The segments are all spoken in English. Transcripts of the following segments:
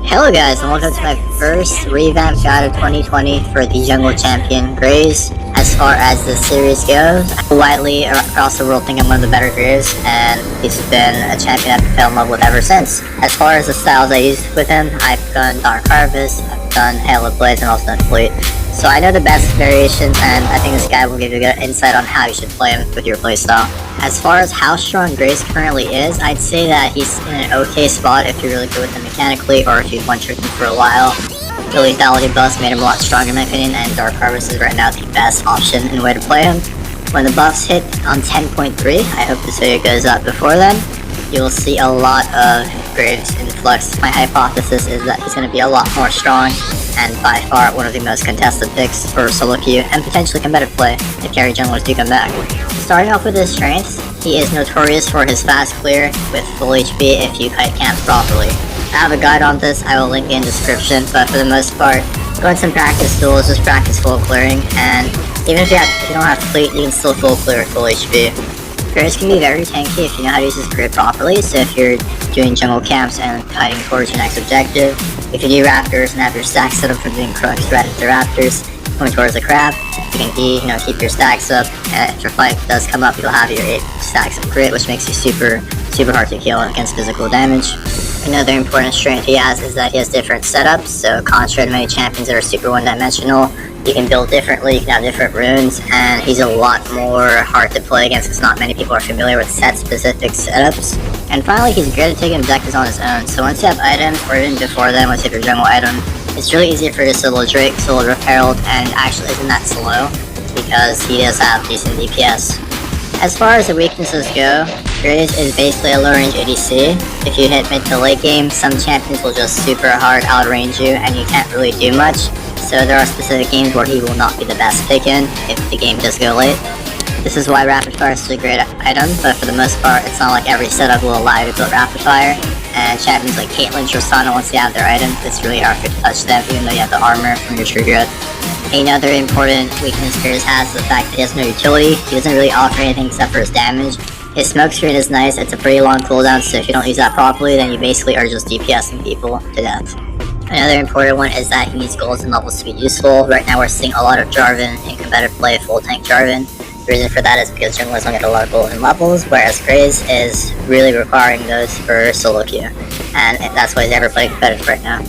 Hello guys, and welcome to my first revamped guide of 2020 for the jungle champion, Greaves. As far as the series goes, widely across the world think I'm one of the better Greaves, and he's been a champion I've fell in love with ever since. As far as the styles I used with him, I've done Dark Harvest, I've done Hail of Blades, and also done Fleet. So I know the best variations, and I think this guide will give you a good insight on how you should play him with your playstyle. As far as how strong Greaves currently is, I'd say that he's in an okay spot if you're really good with him mechanically, or if you've one-tricked him for a while. The lethality buffs made him a lot stronger in my opinion, and Dark Harvest is right now the best option and way to play him. When the buffs hit on 10.3, I hope this video goes up before then, you will see a lot of Greaves in flux. My hypothesis is that he's going to be a lot more strong, and by far one of the most contested picks for solo queue, and potentially competitive play if carry junglers do come back. Starting off with his strengths, he is notorious for his fast clear with full HP if you kite camp properly. I have a guide on this, I will link in description, but for the most part, go in some practice tools, just practice full clearing, and even if you don't have fleet, you can still full clear at full HP. Greaves can be very tanky if you know how to use his grid properly, so if you're doing jungle camps and kiting towards your next objective, if you do raptors and have your stack set up for doing crux threat into raptors, going towards the crab, you can keep your stacks up, and if your fight does come up, you'll have your 8 stacks of crit, which makes you super hard to kill against physical damage. Another important strength he has is that he has different setups, so contrary to many champions that are super one-dimensional, you can build differently, you can have different runes, and he's a lot more hard to play against because not many people are familiar with set-specific setups. And finally, he's great at taking objectives on his own, so once you have items, or even before then, once you have your jungle item, it's really easy for you to solo Drake, solo Herald, and actually isn't that slow, because he does have decent DPS. As far as the weaknesses go, Greaves is basically a low-range ADC. If you hit mid to late game, some champions will just super hard outrange you, and you can't really do much. So there are specific games where he will not be the best pick in if the game does go late. This is why Rapid Fire is such a great item, but for the most part, it's not like every setup will allow you to build Rapid Fire. And champions like Caitlyn, Tristana, once they have their item, it's really hard to touch them, even though you have the armor from your True Grid. Another important weakness Greaves has is the fact that he has no utility. He doesn't really offer anything except for his damage. His smoke screen is nice, it's a pretty long cooldown, so if you don't use that properly, then you basically are just DPSing people to death. Another important one is that he needs golds and levels to be useful. Right now we're seeing a lot of Jarvan in competitive play, full tank Jarvan. The reason for that is because junglers don't get a lot of golden levels, whereas Greaves is really requiring those for solo queue. And that's why he's ever playing competitive right now.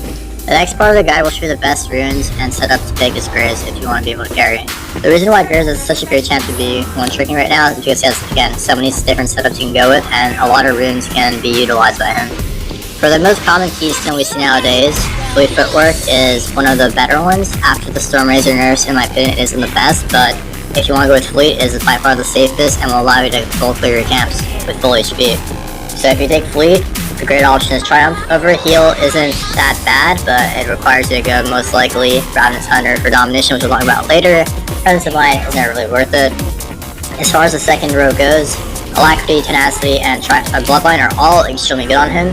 The next part of the guide will show you the best runes and setup to pick as Greaves if you want to be able to carry. The reason why Greaves is such a great champ to be one-tricking right now is because he has, again, so many different setups you can go with, and a lot of runes can be utilized by him. For the most common keystone we see nowadays, Fleet Footwork is one of the better ones. After the Storm Razor nerfs, in my opinion, it isn't the best, but if you want to go with Fleet, it is by far the safest and will allow you to full clear your camps with full HP. So if you take Fleet, a great option is Triumph. Overheal isn't that bad, but it requires you to go most likely Ravenous Hunter for Domination, which we'll talk about later. Presence of Mind isn't really worth it. As far as the second row goes, Alacrity, Tenacity, and Bloodline are all extremely good on him.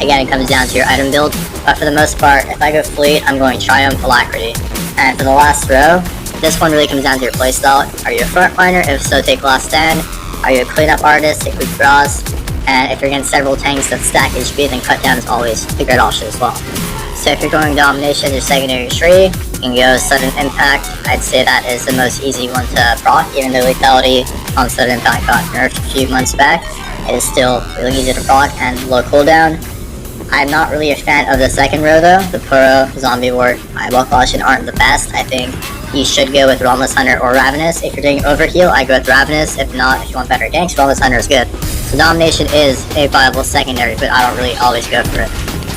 Again, it comes down to your item build, but for the most part, if I go Fleet, I'm going Triumph, Alacrity. And for the last row, this one really comes down to your playstyle. Are you a frontliner? If so, take Last Stand. Are you a cleanup artist? Take Weak Frost. And if you're against several tanks that stack HP, then Cut Down is always a great option as well. So if you're going Domination, your secondary tree, you can go Sudden Impact. I'd say that is the most easy one to proc, even though lethality on Sudden Impact got nerfed a few months back. It is still really easy to proc and low cooldown. I'm not really a fan of the second row though. The Puro, Zombie Ward, Eyeball Caution aren't the best. I think you should go with Realmless Hunter or Ravenous. If you're doing Overheal, I go with Ravenous. If not, if you want better ganks, Realmless Hunter is good. So Domination is a viable secondary, but I don't really always go for it.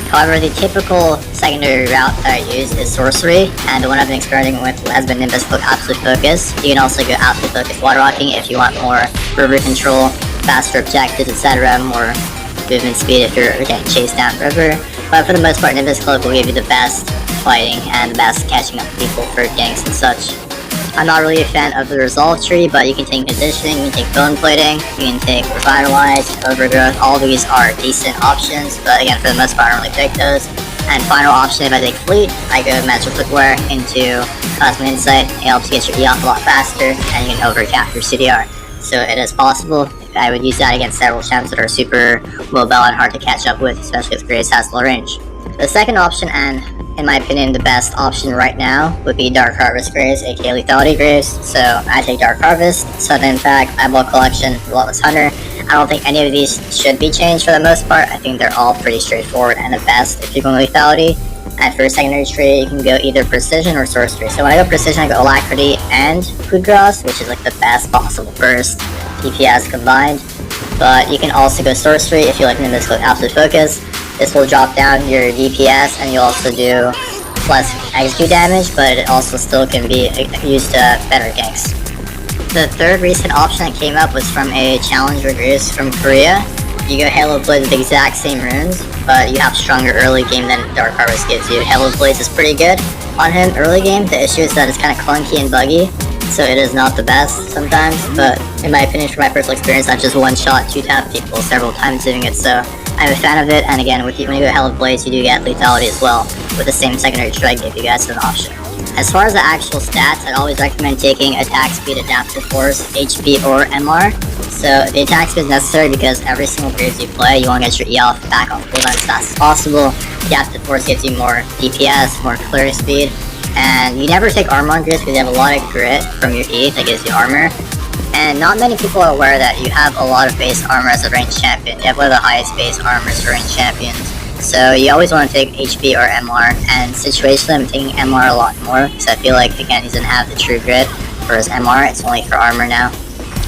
However, the typical secondary route that I use is Sorcery, and the one I've been experimenting with has been Nimbus Absolute Focus. You can also go Absolute Focus Water Rocking if you want more river control, faster objectives, etc., more movement speed if you're getting chased down river. But for the most part, Nimbus Cloak will give you the best fighting and the best catching up people for ganks and such. I'm not really a fan of the Resolve tree, but you can take Conditioning, you can take Bone Plating, you can take Revitalize, Overgrowth. All these are decent options, but again, for the most part, I don't really pick those. And final option, if I take Fleet, I go Magic Footwear into Cosmic Insight. It helps get your E off a lot faster, and you can overcap your CDR. So it is possible. I would use that against several champs that are super mobile and hard to catch up with, especially if Greaves has low range. The second option, and in my opinion the best option right now, would be Dark Harvest Greaves, aka Lethality Greaves. So I take Dark Harvest, Sudden Impact, Eyeball Collection, Relentless Hunter. I don't think any of these should be changed for the most part. I think they're all pretty straightforward and the best if you're going Lethality. And for a secondary tree, you can go either Precision or Sorcery. So when I go Precision, I go Alacrity and Food Grass, which is like the best possible burst DPS combined. But you can also go Sorcery if you like Nimbus with Absolute Focus. This will drop down your DPS and you'll also do less execute damage, but it also still can be used to better ganks. The third recent option that came up was from a challenger Greaves from Korea. You go Halo Blade with the exact same runes, but you have stronger early game than Dark Harvest gives you. Halo Blades is pretty good on him early game. The issue is that it's kind of clunky and buggy, so it is not the best sometimes, but in my opinion, from my personal experience, I've just one-shot 2-tap people several times doing it, so I'm a fan of it. And again, when you go Hell of Blades, you do get Lethality as well, with the same secondary strike give you guys an option. As far as the actual stats, I'd always recommend taking Attack Speed, Adaptive Force, HP, or MR. So the Attack Speed is necessary because every single Greaves you play, you want to get your E off back off cooldown as fast as possible. Adaptive Force gives you more DPS, more clear speed, and you never take armor on Greaves because you have a lot of grit from your E that gives you armor. And not many people are aware that you have a lot of base armor as a ranged champion. You have one of the highest base armors for ranged champions. So you always want to take HP or MR, and situationally I'm taking MR a lot more because I feel like, again, he doesn't have the true grit for his MR, it's only for armor now.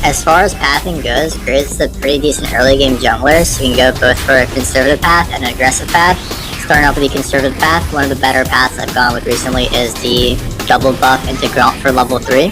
As far as pathing goes, Greaves is a pretty decent early game jungler, so you can go both for a conservative path and an aggressive path. Starting off with the conservative path, one of the better paths I've gone with recently is the double buff into Grunt for level 3.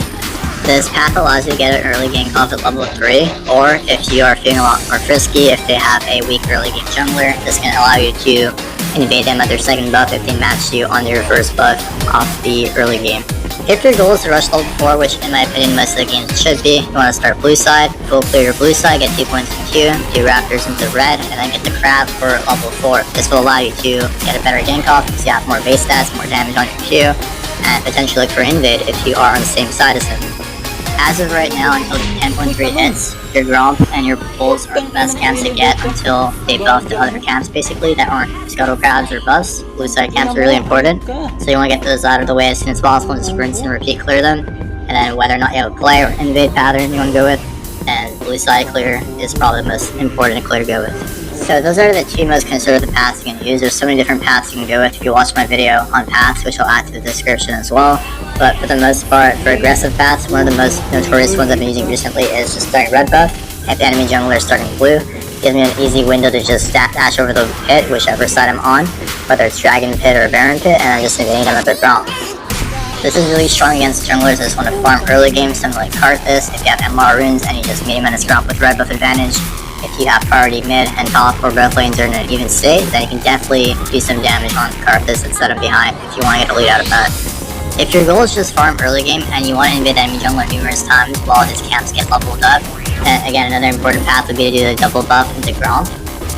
This path allows you to get an early game off at level 3, or if you are feeling a lot more frisky, if they have a weak early game jungler, this can allow you to invade them at their second buff if they match you on their first buff off the early game. If your goal is to rush level 4, which in my opinion most of the games it should be, you want to start blue side, full clear your blue side, get 2 points in Q, 2 raptors into red, and then get the crab for level 4. This will allow you to get a better gank off because you have more base stats, more damage on your Q, and potentially look for invade if you are on the same side as him. As of right now, until 10.3 hits, your Gromp and your Bulls are the best camps to get until they buff the other camps basically that aren't Scuttle Crabs or buffs. Blue side camps are really important, so you want to get those out of the way as soon as possible and just rinse and repeat clear them. And then whether or not you have a play or invade pattern you want to go with, and blue side clear is probably the most important clear to go with. So those are the 2 most conservative paths you can use. There's so many different paths you can go with if you watch my video on paths, which I'll add to the description as well. But for the most part, for aggressive paths, one of the most notorious ones I've been using recently is just starting red buff. If the enemy jungler is starting blue, it gives me an easy window to just dash over the pit, whichever side I'm on, whether it's Dragon Pit or Baron Pit, and I'm just invading them at their Gromp. This is really strong against junglers that just want to farm early game, something like Karthus. If you have MR runes and you just meet him in his Gromp with red buff advantage, if you have priority mid and top or both lanes are in an even state, then you can definitely do some damage on Karthus and set him behind if you want to get a lead out of that. If your goal is just farm early game and you want to invade enemy jungler numerous times while his camps get leveled up, then again another important path would be to do the double buff into Gromp.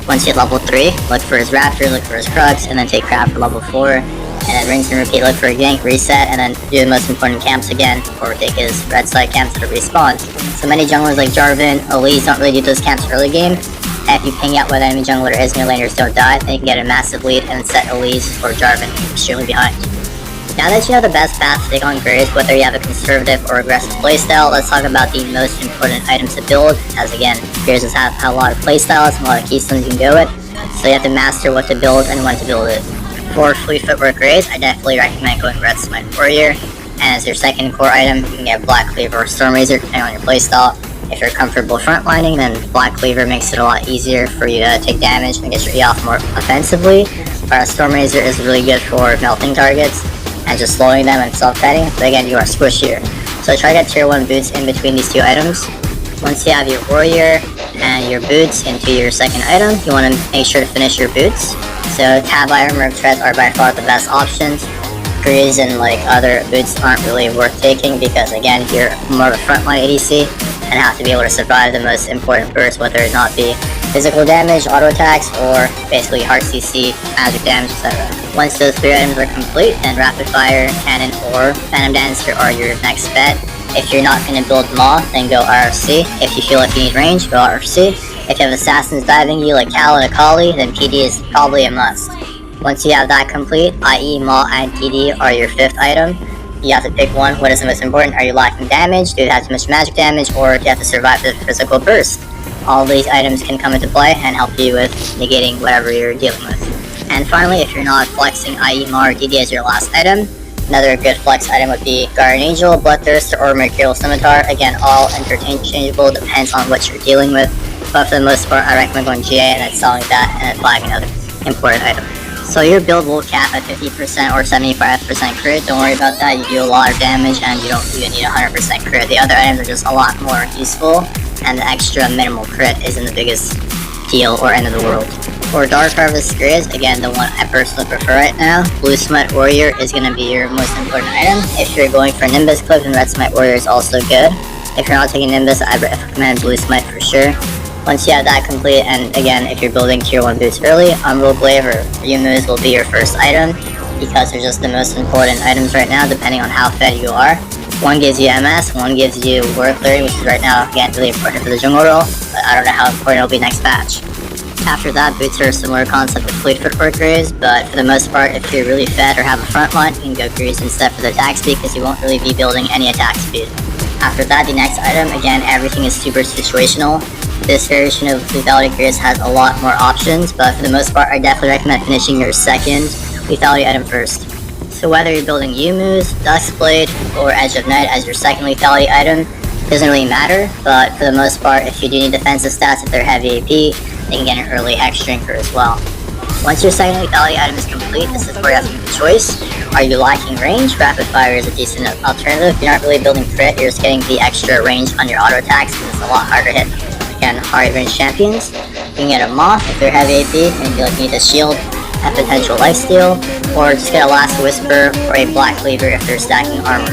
Once you hit level 3, look for his Raptor, look for his Crux, and then take Crab for level 4. And then rinse and repeat, look for a gank, reset, and then do the most important camps again, or take his red side camps that are respawned. So many junglers like Jarvan, Elise don't really do those camps early game, and if you ping out where the enemy jungler is and your laners don't die, then you can get a massive lead and set Elise or Jarvan extremely behind. Now that you have the best path to take on Greaves, whether you have a conservative or aggressive playstyle, let's talk about the most important items to build, as again, Greaves have a lot of playstyles and a lot of keystones you can go with, so you have to master what to build and when to build it. For Fleet Footwork Greaves, I definitely recommend going Red Smite Warrior, and as your second core item, you can get Black Cleaver or Storm Razor depending on your playstyle. If you're comfortable frontlining, then Black Cleaver makes it a lot easier for you to take damage and get your E off more offensively, whereas Storm Razor is really good for melting targets and just slowing them and self-petting, but again, you are squishier. So try to get tier 1 boots in between these 2 items. Once you have your Warrior and your boots into your second item, you want to make sure to finish your boots. So Tab Iron Merc Treads are by far the best options. Greaves and like other boots aren't really worth taking because again, you're more of a frontline ADC and have to be able to survive the most important burst, whether it not be physical damage, auto attacks, or basically hard CC, magic damage, etc. Once those 3 items are complete, then Rapid Fire, Cannon, or Phantom Dancer are your next bet. If you're not going to build Maw, then go RFC. If you feel like you need range, go RFC. If you have assassins diving you like Cal and Akali, then PD is probably a must. Once you have that complete, i.e. Maul and TD are your 5th item, you have to pick one. What is the most important? Are you lacking damage? Do you have too much magic damage? Or do you have to survive the physical burst? All these items can come into play and help you with negating whatever you're dealing with. And finally, if you're not flexing, i.e. Maul or TD as your last item, another good flex item would be Guardian Angel, Bloodthirster, or Mercurial Scimitar. Again, all interchangeable, depends on what you're dealing with. But for the most part, I recommend going GA and then selling that and then flagging another important item. So your build will cap at 50% or 75% crit. Don't worry about that. You do a lot of damage and you don't even need 100% crit. The other items are just a lot more useful, and the extra minimal crit isn't the biggest deal or end of the world. For Dark Harvest Greaves, again the one I personally prefer right now, Blue Smite Warrior is going to be your most important item. If you're going for Nimbus Clip, then Red Smite Warrior is also good. If you're not taking Nimbus, I recommend Blue Smite for sure. Once you have that complete, and again, if you're building tier 1 boots early, Umbral Glaive or Yumus will be your first item, because they're just the most important items right now, depending on how fed you are. One gives you MS, one gives you Word Clearing, which is right now, again, really important for the jungle role, but I don't know how important it'll be next patch. After that, boots are a similar concept with Fleet Footwork Greaves, but for the most part, if you're really fed or have a front line, you can go Greaves instead for the attack speed, because you won't really be building any attack speed. After that, the next item, again, everything is super situational. This variation of Lethality Greaves has a lot more options, but for the most part, I definitely recommend finishing your second Lethality item first. So whether you're building Yumus, Duskblade, or Edge of Night as your second Lethality item, doesn't really matter, but for the most part, if you do need defensive stats, if they're heavy AP, they can get an early X Drinker as well. Once your second Lethality item is complete, this is where you have to make a choice. Are you lacking range? Rapid Fire is a decent alternative. If you're not really building crit, you're just getting the extra range on your auto attacks, because it's a lot harder to hit. Again, hard range champions. You can get a Moth if they're heavy AP and you feel like you need a shield and potential lifesteal, or just get a Last Whisper or a Black Cleaver if they're stacking armor.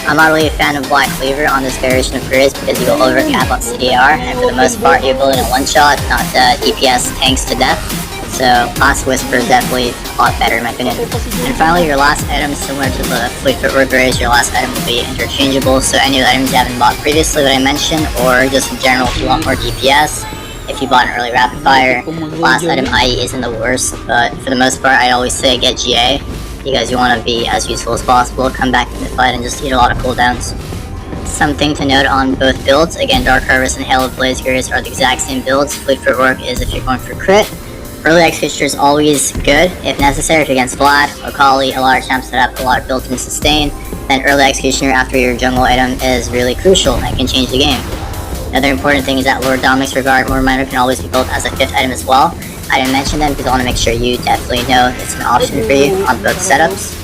I'm not really a fan of Black Cleaver on this variation of Greaves because you go overcap on CDR, and for the most part you're building a one-shot, not the DPS tanks to death. So Last Whisper is definitely a lot better in my opinion. And finally, your last item, similar to the Fleet Footwork Greaves, your last item will be interchangeable, so any of the items you haven't bought previously that I mentioned, or just in general if you want more DPS, if you bought an early Rapid Fire, last item IE isn't the worst, but for the most part I always say get GA, because you want to be as useful as possible, come back in the fight and just eat a lot of cooldowns. Something to note on both builds, again Dark Harvest and Hail of Blaze Greaves are the exact same builds. Fleet Footwork is if you're going for crit. Early execution is always good, if necessary, if you're against Vlad, Akali, a lot of champs that have a lot of built-in sustain, then early executioner after your jungle item is really crucial and can change the game. Another important thing is that Lord Dominic's Regard Mortar Miner can always be built as a 5th item as well. I didn't mention them because I want to make sure you definitely know it's an option for you on both setups.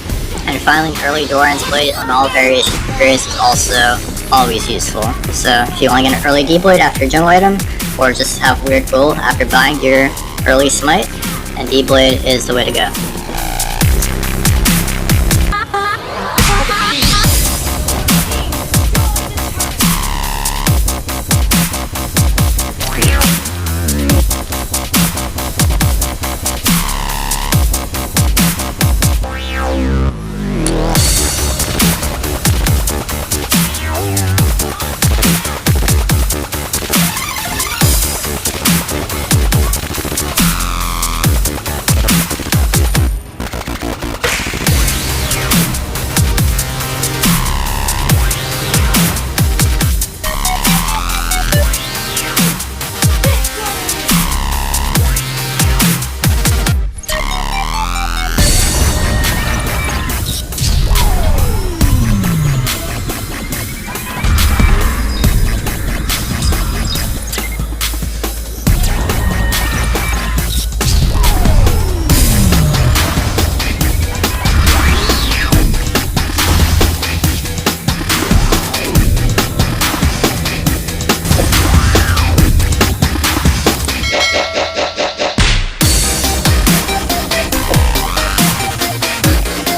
And finally, early Doran's Blade on all variations of Greaves is also always useful. So if you want to get an early D-Blade after your jungle item, or just have weird goal after buying your early Smite, and D-Blade is the way to go.